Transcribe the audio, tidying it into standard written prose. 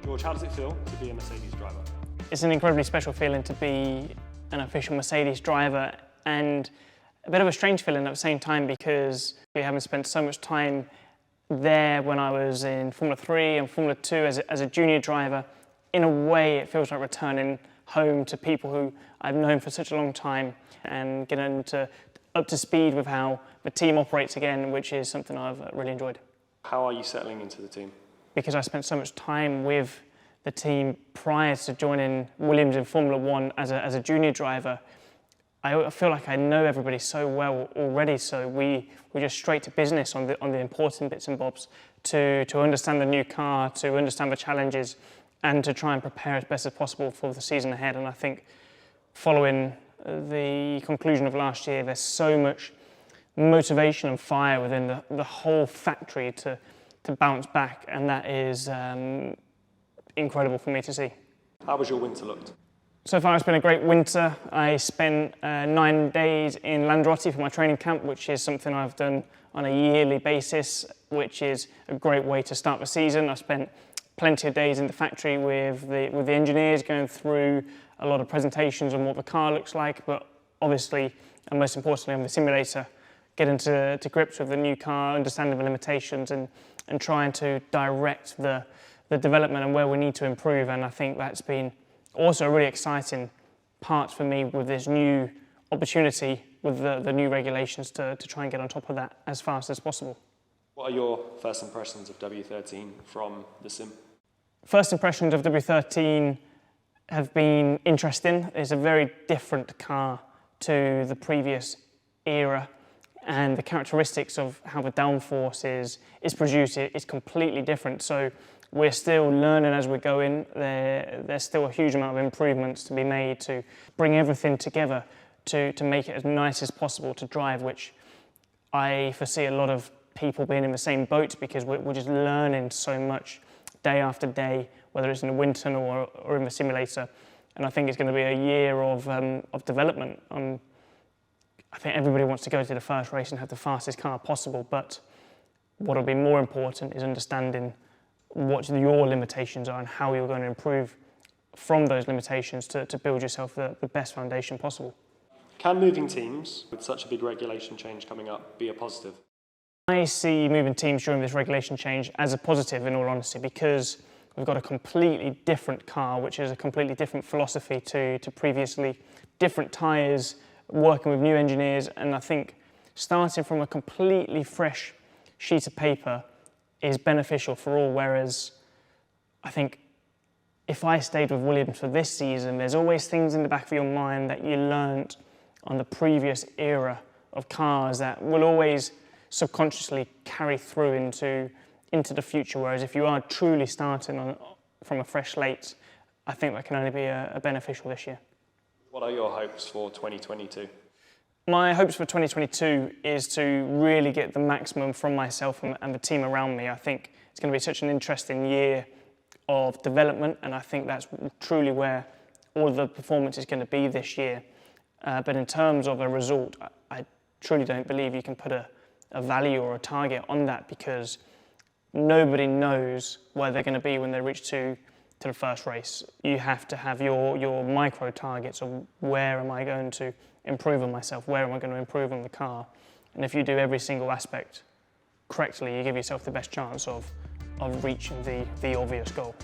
George, how does it feel to be a Mercedes driver? It's an incredibly special feeling to be an official Mercedes driver, and a bit of a strange feeling at the same time because we haven't spent so much time there when I was in Formula 3 and Formula 2 as a junior driver. In a way, it feels like returning home to people who I've known for such a long time and getting up to speed with how the team operates again, which is something I've really enjoyed. How are you settling into the team? Because I spent so much time with the team prior to joining Williams in Formula 1 as a junior driver, I feel like I know everybody so well already, so we just straight to business on the important bits and bobs to understand the new car, to understand the challenges, and to try and prepare as best as possible for the season ahead. And I think following the conclusion of last year, there's so much motivation and fire within the whole factory to bounce back, and that is incredible for me to see. How was your winter looked? So far it's been a great winter. I spent 9 days in Lanzarote for my training camp, which is something I've done on a yearly basis, which is a great way to start the season. I spent plenty of days in the factory with the engineers, going through a lot of presentations on what the car looks like, but obviously, and most importantly on the simulator, getting to grips with the new car, understanding the limitations and trying to direct the development and where we need to improve. And I think that's been also a really exciting part for me with this new opportunity with the new regulations to try and get on top of that as fast as possible. What are your first impressions of W13 from the sim? First impressions of W13 have been interesting. It's a very different car to the previous era, and the characteristics of how the downforce is produced is completely different. So we're still learning as we're going. There's still a huge amount of improvements to be made to bring everything together to make it as nice as possible to drive, which I foresee a lot of people being in the same boat because we're just learning so much day after day, whether it's in the wind tunnel or in the simulator. And I think it's going to be a year of development. I think everybody wants to go to the first race and have the fastest car possible, but what will be more important is understanding what your limitations are and how you're going to improve from those limitations to build yourself the best foundation possible. Can moving teams, with such a big regulation change coming up, be a positive? I see moving teams during this regulation change as a positive, in all honesty, because we've got a completely different car, which is a completely different philosophy to previously, different tyres, working with new engineers, and I think starting from a completely fresh sheet of paper is beneficial for all, whereas I think if I stayed with Williams for this season, there's always things in the back of your mind that you learnt on the previous era of cars that will always subconsciously carry through into the future, whereas if you are truly starting from a fresh slate, I think that can only be a beneficial this year. What are your hopes for 2022? My hopes for 2022 is to really get the maximum from myself and the team around me. I think it's going to be such an interesting year of development, and I think that's truly where all of the performance is going to be this year. But in terms of a result, I truly don't believe you can put a value or a target on that because nobody knows where they're going to be when they reach to the first race. You have to have your micro targets of where am I going to improve on myself, where am I going to improve on the car, and if you do every single aspect correctly, you give yourself the best chance of reaching the obvious goal.